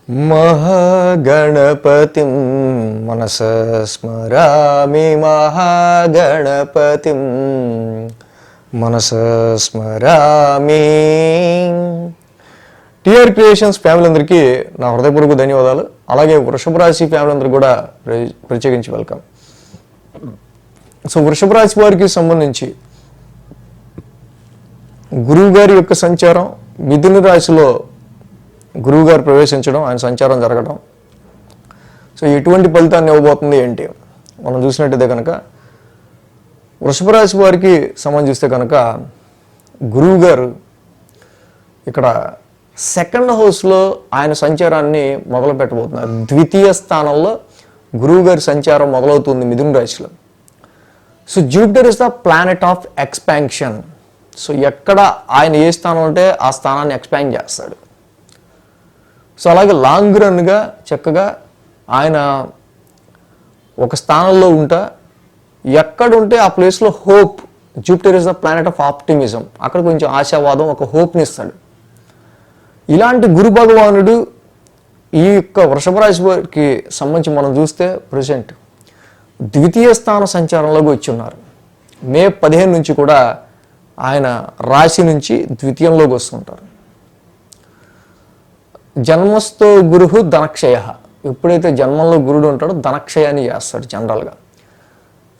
महागणपतिं मनसा स्मरामि महागणपतिं మనసా స్మరామి. TR creations family అందరికీ నా హృదయపూర్వక ధన్యవాదాలు. అలాగే వృషభ రాశి ఫ్యామిలీ అందరూ కూడా ప్రత్యేకించి వెల్కమ్. సో వృషభ రాశి వారికి సంబంధించి గురువు గారి యొక్క సంచారం, మిథున రాశిలో గురువు గారు ప్రవేశించడం, ఆయన సంచారం జరగడం, సో ఎటువంటి ఫలితాన్ని ఇవ్వబోతుంది ఏంటి మనం చూసినట్టయితే కనుక వృషభ రాశి వారికి సంబంధిస్తే కనుక గురువు గారు ఇక్కడ సెకండ్ హౌస్లో ఆయన సంచారాన్ని మొదలు పెట్టబోతున్నారు. ద్వితీయ స్థానంలో గురువు గారి సంచారం మొదలవుతుంది మిథున రాశిలో. So Jupiter is the planet of expansion. So ఎక్కడ ఆయన ఏ స్థానం ఉంటే ఆ స్థానాన్ని ఎక్స్పాండ్ చేస్తాడు. సో అలాగే లాంగ్ రన్గా చక్కగా ఆయన ఒక స్థానంలో ఉంటా, ఎక్కడుంటే ఆ ప్లేస్లో hope, Jupiter is the planet of optimism, అక్కడ కొంచెం ఆశావాదం, ఒక హోప్ని ఇస్తాడు. ఇలాంటి గురు భగవానుడు ఈ యొక్క వృషభ రాశి వారికి సంబంధించి మనం చూస్తే ప్రజెంట్ ద్వితీయ స్థాన సంచారంలోకి వచ్చి ఉన్నారు. మే 15 నుంచి కూడా ఆయన రాశి నుంచి ద్వితీయంలోకి వస్తుంటారు. జన్మస్థో గురుహు ధనక్షయ. ఎప్పుడైతే జన్మంలో గురుడు ఉంటాడో ధనక్షయాన్ని చేస్తాడు జనరల్గా.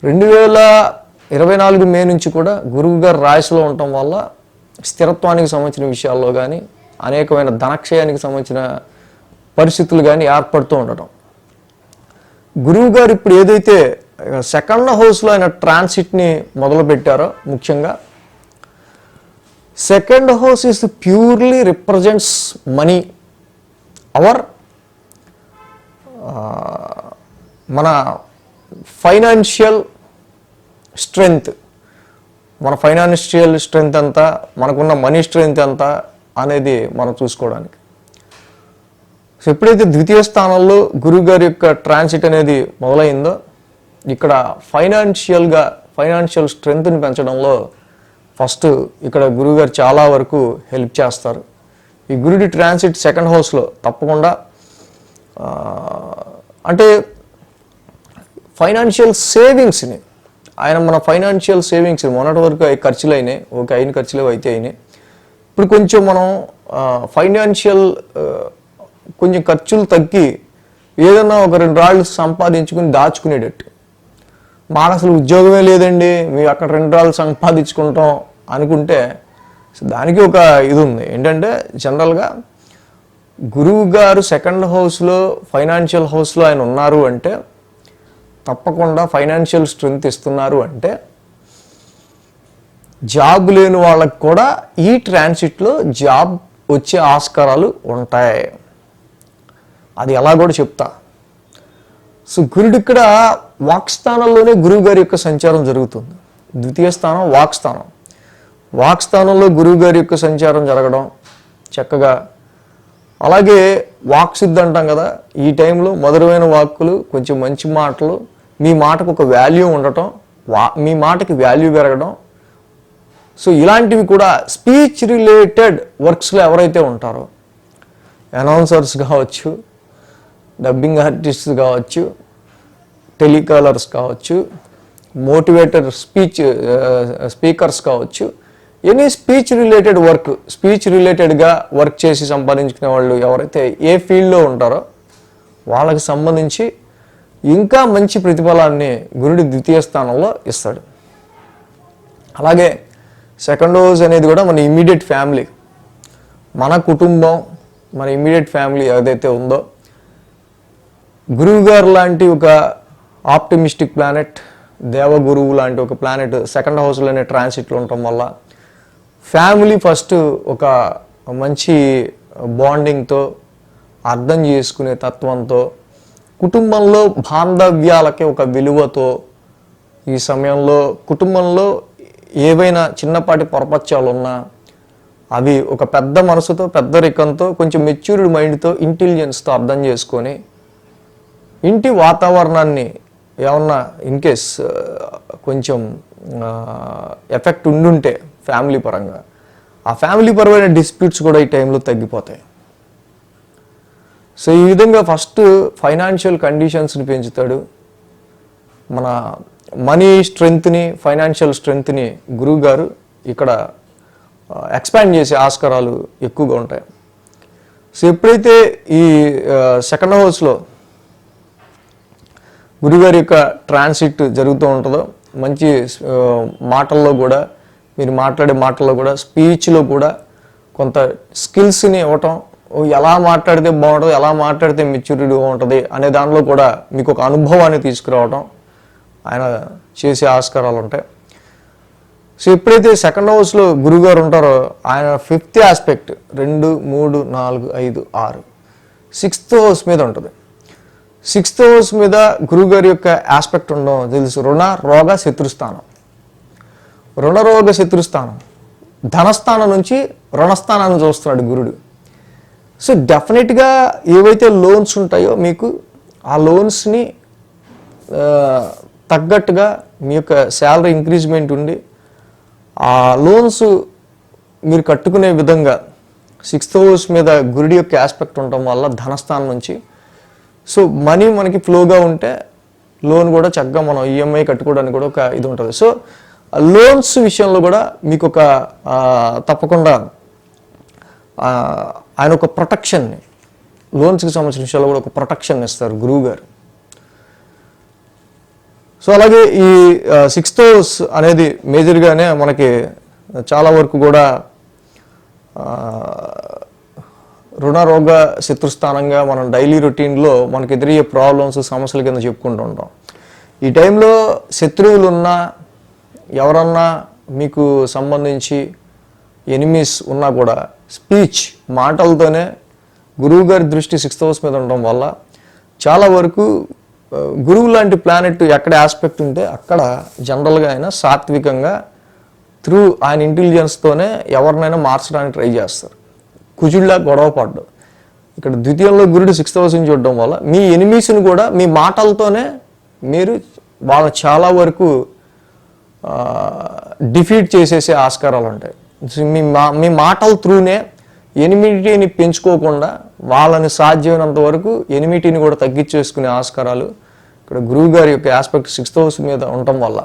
2024 మే నుంచి కూడా గురువు గారు రాశిలో ఉండటం వల్ల స్థిరత్వానికి సంబంధించిన విషయాల్లో కానీ అనేకమైన ధనక్షయానికి సంబంధించిన పరిస్థితులు కానీ ఏర్పడుతూ ఉండటం. గురువు గారు ఇప్పుడు ఏదైతే సెకండ్ హౌస్లో ఆయన ట్రాన్సిట్ని మొదలు పెట్టారో, ముఖ్యంగా second house is purely represents money, our మన ఫైనాన్షియల్ స్ట్రెంగ్త్, మన ఫైనాన్షియల్ స్ట్రెంగ్త్ అంతా, మనకున్న మనీ స్ట్రెంగ్త్ అంతా అనేది మనం చూసుకోవడానికి. సో ఎప్పుడైతే ద్వితీయ స్థానంలో గురువు గారి యొక్క ట్రాన్సిట్ అనేది మొదలైందో, ఇక్కడ ఫైనాన్షియల్ స్ట్రెంగ్త్ని పెంచడంలో ఫస్ట్ ఇక్కడ గురువు గారు చాలా వరకు హెల్ప్ చేస్తారు. ఈ గురుడి ట్రాన్సిట్ సెకండ్ హౌస్లో తప్పకుండా అంటే ఫైనాన్షియల్ సేవింగ్స్ని, ఆయన మన ఫైనాన్షియల్ సేవింగ్స్ మొన్నటి వరకు ఖర్చులు అయినాయి, ఒక అయిన ఖర్చులు అయితే అయినాయి. ఇప్పుడు కొంచెం మనం ఫైనాన్షియల్ కొంచెం ఖర్చులు తగ్గి ఏదన్నా ఒక 2 రాళ్ళు సంపాదించుకుని దాచుకునేటట్టు. మాకు అసలు ఉద్యోగమే లేదండి, మేము అక్కడ 2 రాళ్ళు సంపాదించుకుంటాం అనుకుంటే దానికి ఒక ఇది ఉంది. ఏంటంటే జనరల్గా గురువు గారు సెకండ్ హౌస్లో, ఫైనాన్షియల్ హౌస్లో ఆయన ఉన్నారు అంటే తప్పకుండా ఫైనాన్షియల్ స్ట్రెంగ్త్ ఇస్తున్నారు అంటే జాబ్ లేని వాళ్ళకి కూడా ఈ ట్రాన్సిట్లో జాబ్ వచ్చే ఆస్కారాలు ఉంటాయి. అది ఎలా కూడా చెప్తా. సో గురుడు ఇక్కడ వాక్స్థానంలోనే గురువు గారి యొక్క సంచారం జరుగుతుంది. ద్వితీయ స్థానం వాక్స్థానం. వాక్స్థానంలో గురువు గారి యొక్క సంచారం జరగడం చక్కగా. అలాగే వాక్ సిద్ధి అంటాం కదా, ఈ టైంలో మధురమైన వాక్కులు, కొంచెం మంచి మాటలు, మీ మాటకు ఒక వాల్యూ ఉండటం, మీ మాటకి వాల్యూ పెరగడం. సో ఇలాంటివి కూడా స్పీచ్ రిలేటెడ్ వర్క్స్లో ఎవరైతే ఉంటారో, అనౌన్సర్స్ కావచ్చు, డబ్బింగ్ ఆర్టిస్ట్స్ కావచ్చు, టెలికాలర్స్ కావచ్చు, మోటివేటర్ స్పీకర్స్ కావచ్చు, any speech related work, speech రిలేటెడ్గా వర్క్ చేసి సంపాదించుకునే వాళ్ళు ఎవరైతే ఏ ఫీల్డ్లో ఉంటారో వాళ్ళకి సంబంధించి ఇంకా మంచి ప్రతిఫలాన్ని గురుడి ద్వితీయ స్థానంలో ఇస్తాడు. అలాగే సెకండ్ హౌస్ అనేది కూడా మన ఇమ్మీడియట్ ఫ్యామిలీ, మన కుటుంబం, మన ఇమ్మీడియట్ ఫ్యామిలీ ఏదైతే ఉందో, గురువు గారు లాంటి ఒక ఆప్టిమిస్టిక్ ప్లానెట్, దేవగురువు లాంటి ఒక ప్లానెట్ సెకండ్ హౌస్లోనే ట్రాన్సిట్లో ఉండటం వల్ల ఫ్యామిలీ ఫస్ట్ ఒక మంచి బాండింగ్తో, అర్థం చేసుకునే తత్వంతో, కుటుంబంలో బాంధవ్యాలకి ఒక విలువతో, ఈ సమయంలో కుటుంబంలో ఏవైనా చిన్నపాటి పొరపచ్చాలు ఉన్నా అవి ఒక పెద్ద మనసుతో, పెద్దరికంతో, కొంచెం మెచ్యూర్డ్ మైండ్తో, ఇంటెలిజెన్స్తో అర్థం చేసుకొని ఇంటి వాతావరణాన్ని ఏమన్నా ఇన్కేస్ కొంచెం ఎఫెక్ట్ ఉండుంటే ఫ్యామిలీ పరంగా, ఆ ఫ్యామిలీ పరమైన డిస్ప్యూట్స్ కూడా ఈ టైంలో తగ్గిపోతాయి. సో ఈ విధంగా ఫస్ట్ ఫైనాన్షియల్ కండిషన్స్ని పెంచుతాడు. మన మనీ స్ట్రెంగ్త్ని, ఫైనాన్షియల్ స్ట్రెంగ్త్ని గురువు గారు ఇక్కడ ఎక్స్పాండ్ చేసే ఆస్కారాలు ఎక్కువగా ఉంటాయి. సో ఎప్పుడైతే ఈ సెకండ్ హౌస్లో గురుగారి యొక్క ట్రాన్సిట్ జరుగుతూ ఉంటుందో, మంచి మాటల్లో కూడా, మీరు మాట్లాడే మాటల్లో కూడా, స్పీచ్లో కూడా కొంత స్కిల్స్ని ఇవ్వటం, ఎలా మాట్లాడితే బాగుంటుంది, ఎలా మాట్లాడితే మెచ్యూరిటీ ఉంటుంది అనే దానిలో కూడా మీకు ఒక అనుభవాన్ని తీసుకురావడం ఆయన చేసే ఆస్కారాలు ఉంటాయి. సో ఎప్పుడైతే సెకండ్ హౌస్లో గురుగారు ఉంటారో ఆయన 5th ఆస్పెక్ట్ 2, 3, 4, 5, 6 6th హౌస్ మీద ఉంటుంది. 6th హౌస్ మీద గురుగారి యొక్క ఆస్పెక్ట్ ఉండడం తెలుసు. రుణ రోగ శత్రుస్థానం, రుణరోగ శత్రుస్థానం, ధనస్థానం నుంచి రుణస్థానాన్ని చూస్తున్నాడు గురుడు. సో డెఫినెట్గా ఏవైతే లోన్స్ ఉంటాయో మీకు ఆ లోన్స్ని తగ్గట్టుగా మీ యొక్క శాలరీ ఇంక్రీజ్మెంట్ ఉండి ఆ లోన్స్ మీరు కట్టుకునే విధంగా 6th హౌస్ మీద గురుడి యొక్క ఆస్పెక్ట్ ఉండటం వల్ల ధనస్థానం నుంచి సో మనీ మనకి ఫ్లోగా ఉంటే లోన్ కూడా చక్కగా మనం ఈఎంఐ కట్టుకోవడానికి కూడా ఒక ఇది ఉంటుంది. సో లోన్స్ విషయంలో కూడా మీకు ఒక తప్పకుండా ఆయన ఒక ప్రొటెక్షన్ని, లోన్స్కి సంబంధించిన విషయాల్లో కూడా ఒక ప్రొటెక్షన్ ఇస్తారు గురువు గారు. సో అలాగే ఈ 6th హౌస్ అనేది మేజర్గానే మనకి చాలా వరకు కూడా రుణరోగ శత్రుస్థానంగా మనం డైలీ రొటీన్లో మనకు ఎదురయ్యే ప్రాబ్లమ్స్, సమస్యల కింద చెప్పుకుంటూ ఉంటాం. ఈ టైంలో శత్రువులు ఉన్నా, ఎవరన్నా మీకు సంబంధించి ఎనిమీస్ ఉన్నా కూడా స్పీచ్, మాటలతోనే గురువు గారి దృష్టి 6th హౌస్ మీద ఉండడం వల్ల చాలా వరకు గురువు లాంటి ప్లానెట్ ఎక్కడ ఆస్పెక్ట్ ఉంటే అక్కడ జనరల్గా ఆయన సాత్వికంగా త్రూ ఆయన ఇంటెలిజెన్స్తోనే ఎవరినైనా మార్చడానికి ట్రై చేస్తారు. కుజుడిలా గొడవ పడ్డం. ఇక్కడ ద్వితీయంలో గురుడు 6th హౌస్ నుంచి చూడడం వల్ల మీ ఎనిమీస్ని కూడా మీ మాటలతోనే మీరు వాళ్ళ చాలా వరకు డిఫీట్ చేసేసే ఆస్కారాలు ఉంటాయి. మీ మాటల త్రూనే ఎనిమిటీని పెంచుకోకుండా వాళ్ళని సాధ్యమైనంత వరకు ఎనిమిటీని కూడా తగ్గించేసుకునే ఆస్కారాలు ఇక్కడ గురువు గారి యొక్క ఆస్పెక్ట్ 6th హౌస్ మీద ఉండటం వల్ల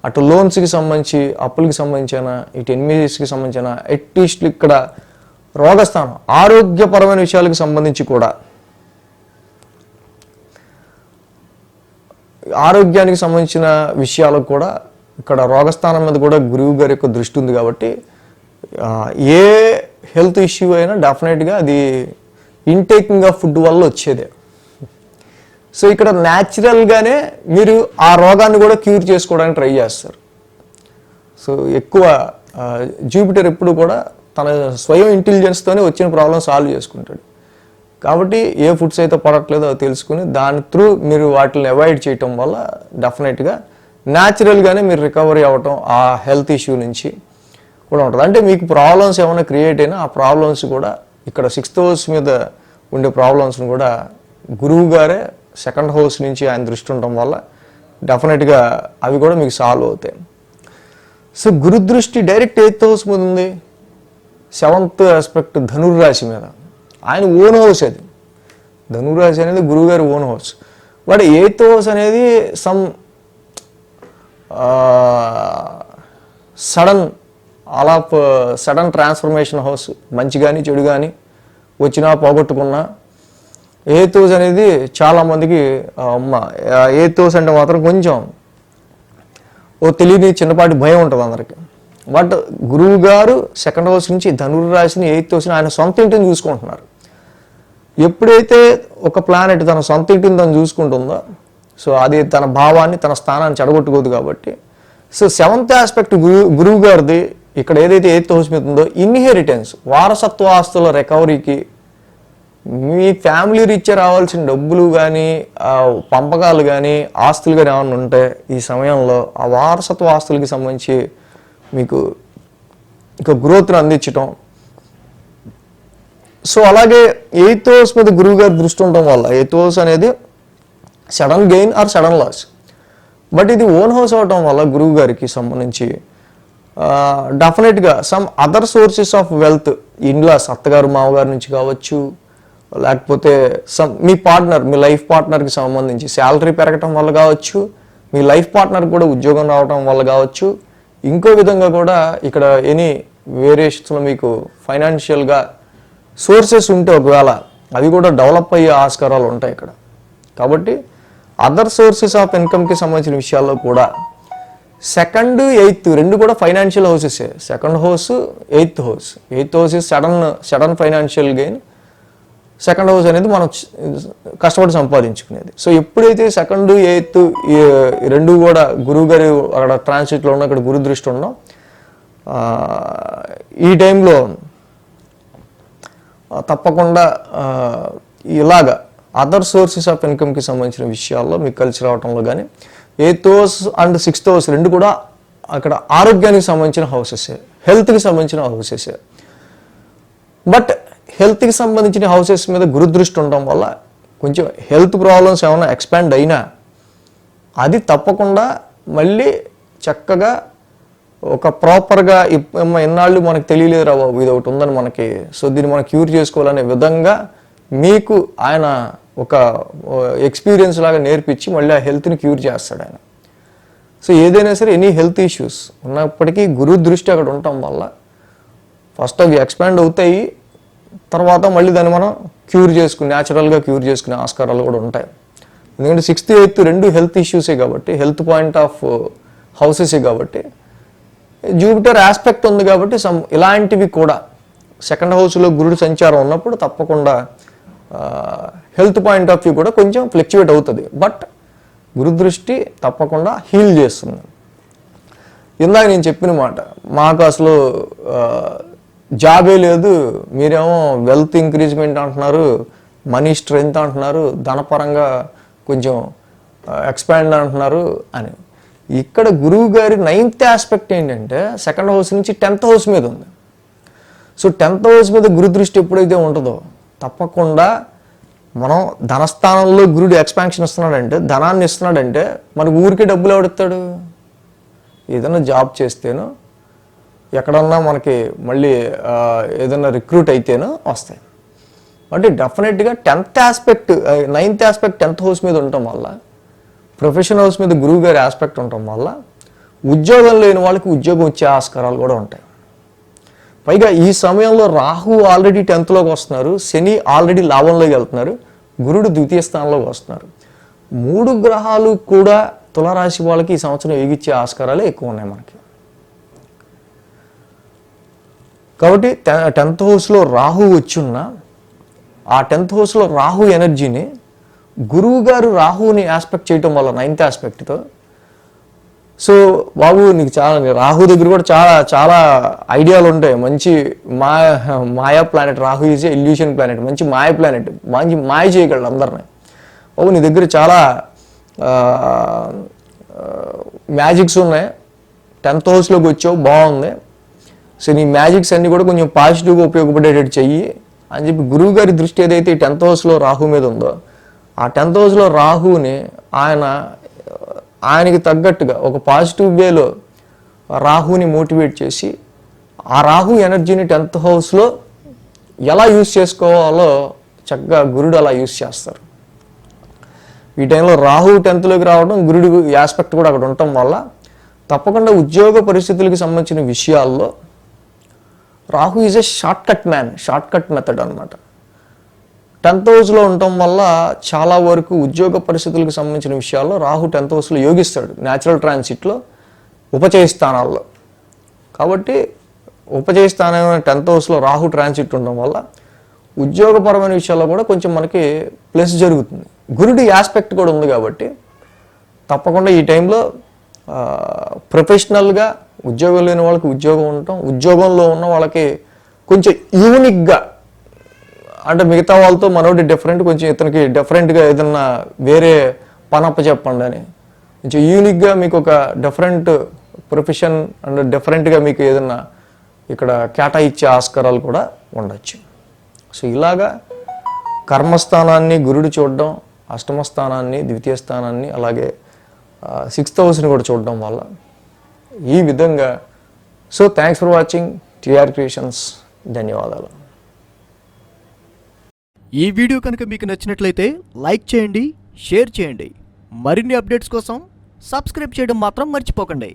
అటు లోన్స్కి సంబంధించి, అప్పులకి సంబంధించిన, ఇటు ఎనిమిటీస్కి సంబంధించిన, అట్లీస్ట్ ఇక్కడ రోగస్థానం, ఆరోగ్యపరమైన విషయాలకు సంబంధించి కూడా, ఆరోగ్యానికి సంబంధించిన విషయాలకు కూడా ఇక్కడ రోగస్థానం మీద కూడా గురువు గారి యొక్క దృష్టి ఉంది. కాబట్టి ఏ హెల్త్ ఇష్యూ అయినా డెఫినెట్గా అది ఇంటేకింగ్ ఆఫ్ ఫుడ్ వల్ల వచ్చేదే. సో ఇక్కడ న్యాచురల్గానే మీరు ఆ రోగాన్ని కూడా క్యూర్ చేసుకోవడానికి ట్రై చేస్తారు. సో ఎక్కువ జూపిటర్ ఎప్పుడు కూడా తన స్వయం ఇంటెలిజెన్స్తోనే వచ్చిన ప్రాబ్లం సాల్వ్ చేసుకుంటాడు. కాబట్టి ఏ ఫుడ్స్ అయితే పడట్లేదో అది తెలుసుకుని దాని త్రూ మీరు వాటిని అవాయిడ్ చేయటం వల్ల డెఫినెట్గా న్యాచురల్గానే మీరు రికవరీ అవ్వటం ఆ హెల్త్ ఇష్యూ నుంచి కూడా ఉంటుంది. అంటే మీకు ప్రాబ్లమ్స్ ఏమైనా క్రియేట్ అయినా ఆ ప్రాబ్లమ్స్ కూడా ఇక్కడ 6th హౌస్ మీద ఉండే ప్రాబ్లమ్స్ని కూడా గురువు గారే సెకండ్ హౌస్ నుంచి ఆయన దృష్టి ఉండటం వల్ల డెఫినెట్గా అవి కూడా మీకు సాల్వ్ అవుతాయి. సో గురు దృష్టి డైరెక్ట్ 8th హౌస్ మీద ఉంది. 7th ఆస్పెక్ట్ ధనుర్రాశి మీద, ఆయన ఓన్ హౌస్. అది ధనుర్రాశి అనేది గురువు గారి own house. But 8th house అనేది సమ్ సడన్ ట్రాన్స్ఫర్మేషన్ హౌస్. మంచి కానీ చెడు కానీ వచ్చినా పోగొట్టుకున్నా 8th హౌస్ అనేది చాలామందికి 8th హౌస్ అంటే మాత్రం కొంచెం ఓ తెలియని చిన్నపాటి భయం ఉంటుంది అందరికి. బట్ గురువు గారు సెకండ్ హౌస్ నుంచి ధనుర్రాశిని 8th హౌస్ని ఆయన సొంత ఇంటిని చూసుకుంటున్నారు. ఎప్పుడైతే ఒక ప్లానెట్ తన సొంత ఇంటిని తను చూసుకుంటుందో సో అది తన భావాన్ని, తన స్థానాన్ని చెడగొట్టుకోదు. కాబట్టి సో 7th ఆస్పెక్ట్ గురువు గారిది ఇక్కడ ఏదైతే 8th హౌస్ మీద ఉందో ఇన్హెరిటెన్స్, వారసత్వ ఆస్తుల రికవరీకి, మీ ఫ్యామిలీ రీత్యా రావాల్సిన డబ్బులు కానీ, పంపకాలు కానీ, ఆస్తులు కానీ ఏమైనా ఉంటే ఈ సమయంలో ఆ వారసత్వ ఆస్తులకి సంబంధించి మీకు ఇక గ్రోత్ని అందించటం. సో అలాగే 8th హౌస్ మీద గురువు గారి దృష్టి ఉండటం వల్ల 8th హౌస్ అనేది sudden gain or sudden loss. But ఇది ఓన్ హౌస్ అవటం వల్ల గురువు గారికి సంబంధించి డెఫినెట్గా some other sources of wealth, in laws, అత్తగారు మామగారి నుంచి కావచ్చు, లేకపోతే మీ పార్ట్నర్, మీ లైఫ్ పార్ట్నర్కి సంబంధించి శాలరీ పెరగటం వల్ల కావచ్చు, మీ లైఫ్ పార్ట్నర్కి కూడా ఉద్యోగం రావటం వల్ల కావచ్చు, ఇంకో విధంగా కూడా ఇక్కడ ఎనీ వేరియేషన్స్లో మీకు ఫైనాన్షియల్గా సోర్సెస్ ఉంటే ఒకవేళ అవి కూడా డెవలప్ అయ్యే ఆస్కారాలు ఉంటాయి ఇక్కడ. కాబట్టి అదర్ సోర్సెస్ ఆఫ్ ఇన్కమ్కి సంబంధించిన విషయాల్లో కూడా 2nd, 8th రెండు కూడా ఫైనాన్షియల్ హౌసెసే. 2nd house, 8th house. 8th house is sudden financial gain. 2nd house అనేది మనం కష్టపడి సంపాదించుకునేది. సో ఎప్పుడైతే 2nd, 8th రెండు కూడా గురువు గారు అక్కడ ట్రాన్సిట్లో ఉన్న, ఇక్కడ గురు దృష్టి ఉన్నాం, ఈ టైంలో తప్పకుండా ఇలాగ అదర్ సోర్సెస్ ఆఫ్ ఇన్కమ్కి సంబంధించిన విషయాల్లో మీకు కలిసి రావడంలో కానీ 8th house and 6th house రెండు కూడా అక్కడ ఆరోగ్యానికి సంబంధించిన హౌసెసే, హెల్త్కి సంబంధించిన హౌసెసే. బట్ హెల్త్కి సంబంధించిన హౌసెస్ మీద గురుదృష్టి ఉండడం వల్ల కొంచెం హెల్త్ ప్రాబ్లమ్స్ ఏమైనా ఎక్స్పాండ్ అయినా అది తప్పకుండా మళ్ళీ చక్కగా ఒక ప్రాపర్గా ఎన్నాళ్ళు మనకు తెలియలేదు రా బాబు ఇది ఒకటి ఉందని మనకి, సో దీన్ని మనం క్యూర్ చేసుకోవాలనే విధంగా మీకు ఆయన ఒక ఎక్స్పీరియన్స్ లాగా నేర్పించి మళ్ళీ ఆ హెల్త్ని క్యూర్ చేస్తాడు ఆయన. సో ఏదైనా సరే ఎనీ హెల్త్ ఇష్యూస్ ఉన్నప్పటికీ గురు దృష్టి అక్కడ ఉండటం వల్ల ఫస్ట్ అవి ఎక్స్పాండ్ అవుతాయి, తర్వాత మళ్ళీ దాన్ని మనం న్యాచురల్గా క్యూర్ చేసుకునే ఆస్కారాలు కూడా ఉంటాయి. ఎందుకంటే 6th, 8th రెండు హెల్త్ ఇష్యూసే కాబట్టి, హెల్త్ పాయింట్ ఆఫ్ హౌసెసే కాబట్టి, జూపిటర్ ఆస్పెక్ట్ ఉంది కాబట్టి ఇలాంటివి కూడా 2nd హౌస్లో గురుడు సంచారం ఉన్నప్పుడు తప్పకుండా హెల్త్ పాయింట్ ఆఫ్ వ్యూ కూడా కొంచెం ఫ్లక్చువేట్ అవుతుంది. బట్ గురుదృష్టి తప్పకుండా హీల్ చేస్తుంది. ఇందాక నేను చెప్పిన మాట, మాకు అసలు జాబే లేదు, మీరేమో వెల్త్ ఇంక్రీజ్మెంట్ అంటున్నారు, మనీ స్ట్రెంగ్త్ అంటున్నారు, ధనపరంగా కొంచెం ఎక్స్పాండ్ అంటున్నారు అని. ఇక్కడ గురువు గారి 9th ఆస్పెక్ట్ ఏంటంటే 2nd హౌస్ నుంచి 10th హౌస్ మీద ఉంది. సో 10th హౌస్ మీద గురు దృష్టి ఎప్పుడైతే ఉంటుందో తప్పకుండా మనం ధనస్థానంలో గురుడు ఎక్స్పాన్షన్ ఇస్తున్నాడంటే, ధనాన్ని ఇస్తున్నాడంటే మనకు ఊరికే డబ్బులు ఎవడిస్తాడు? ఏదైనా జాబ్ చేస్తేనో, ఎక్కడన్నా మనకి మళ్ళీ ఏదైనా రిక్రూట్ అయితేనో వస్తాయి. అంటే డెఫినెట్గా 10th aspect, 9th aspect 10th house మీద ఉండటం వల్ల, ప్రొఫెషన్ హౌస్ మీద గురువు గారి ఆస్పెక్ట్ ఉండటం వల్ల ఉద్యోగం లేని వాళ్ళకి ఉద్యోగం వచ్చే ఆస్కారాలు కూడా ఉంటాయి. పైగా ఈ సమయంలో రాహు ఆల్రెడీ 10th వస్తున్నారు, శని ఆల్రెడీ లాభంలోకి వెళ్తున్నారు, గురుడు 2వ స్థానంలోకి వస్తున్నారు. 3 గ్రహాలు కూడా తులారాశి వాళ్ళకి ఈ సంవత్సరం ఎగిచ్చే ఆస్కారాలే ఎక్కువ ఉన్నాయి మనకి. కాబట్టి 10th హౌస్లో రాహు వచ్చిన్న ఆ 10th హౌస్లో రాహు ఎనర్జీని గురువు గారు రాహుని ఆస్పెక్ట్ చేయటం వల్ల 9th ఆస్పెక్ట్తో, సో బాబు నీకు రాహు దగ్గర కూడా చాలా ఐడియాలు ఉంటాయి. మంచి మాయా planet Rahu is illusion planet, మంచి మాయ ప్లానెట్, మంచి మాయ చేయగలడు అందరినీ. బాబు నీ దగ్గర చాలా మ్యాజిక్స్ ఉన్నాయి, 10th హౌస్లోకి వచ్చావు బాగుంది, సో నీ మ్యాజిక్స్ అన్నీ కూడా కొంచెం పాజిటివ్గా ఉపయోగపడేటట్టు చెయ్యి అని చెప్పి గురువు గారి దృష్టి ఏదైతే 10th హౌస్లో రాహు మీద ఉందో ఆ 10th హౌస్లో రాహుని ఆయనకి తగ్గట్టుగా ఒక పాజిటివ్ వేలో రాహుని మోటివేట్ చేసి ఆ రాహు ఎనర్జీని 10th హౌస్లో ఎలా యూజ్ చేసుకోవాలో చక్కగా గురుడు అలా యూజ్ చేస్తారు. ఈ టైంలో రాహు 10th రావడం, గురుడు ఆస్పెక్ట్ కూడా అక్కడ ఉండటం వల్ల తప్పకుండా ఉద్యోగ పరిస్థితులకు సంబంధించిన విషయాల్లో Rahu is a short cut method అనమాట. 10th హౌస్లో ఉండటం వల్ల చాలా వరకు ఉద్యోగ పరిస్థితులకు సంబంధించిన విషయాల్లో రాహు 10th హౌస్లో యోగిస్తాడు, న్యాచురల్ ట్రాన్సిట్లో ఉపచయ స్థానాల్లో. కాబట్టి ఉపచయ స్థానమైన 10th హౌస్లో రాహు ట్రాన్సిట్ ఉండడం వల్ల ఉద్యోగపరమైన విషయాల్లో కూడా కొంచెం మనకి ప్లస్ జరుగుతుంది. గురుడి ఆస్పెక్ట్ కూడా ఉంది కాబట్టి తప్పకుండా ఈ టైంలో ప్రొఫెషనల్గా ఉద్యోగం లేని వాళ్ళకి ఉద్యోగం ఉండటం, ఉద్యోగంలో ఉన్న వాళ్ళకి కొంచెం యూనిక్గా, అంటే మిగతా వాళ్ళతో మనోటి డిఫరెంట్, కొంచెం ఇతనికి డిఫరెంట్గా ఏదన్నా వేరే పనప్ప చెప్పండి అని కొంచెం యూనిక్గా మీకు ఒక డిఫరెంట్ ప్రొఫెషన్ అండ్ డిఫరెంట్గా మీకు ఏదన్నా ఇక్కడ కేటాయించే ఆస్కారాలు కూడా ఉండొచ్చు. సో ఇలాగా కర్మస్థానాన్ని గురుడు చూడడం, అష్టమ స్థానాన్ని, 2వ స్థానాన్ని, అలాగే 6th హౌస్ని కూడా చూడడం వల్ల ఈ విధంగా. So thanks for watching TR Creations. ధన్యవాదాలు. ఈ వీడియో కనుక మీకు నచ్చినట్లయితే లైక్ చేయండి, షేర్ చేయండి. మరిన్ని అప్డేట్స్ కోసం సబ్స్క్రైబ్ చేయడం మాత్రం మర్చిపోకండి.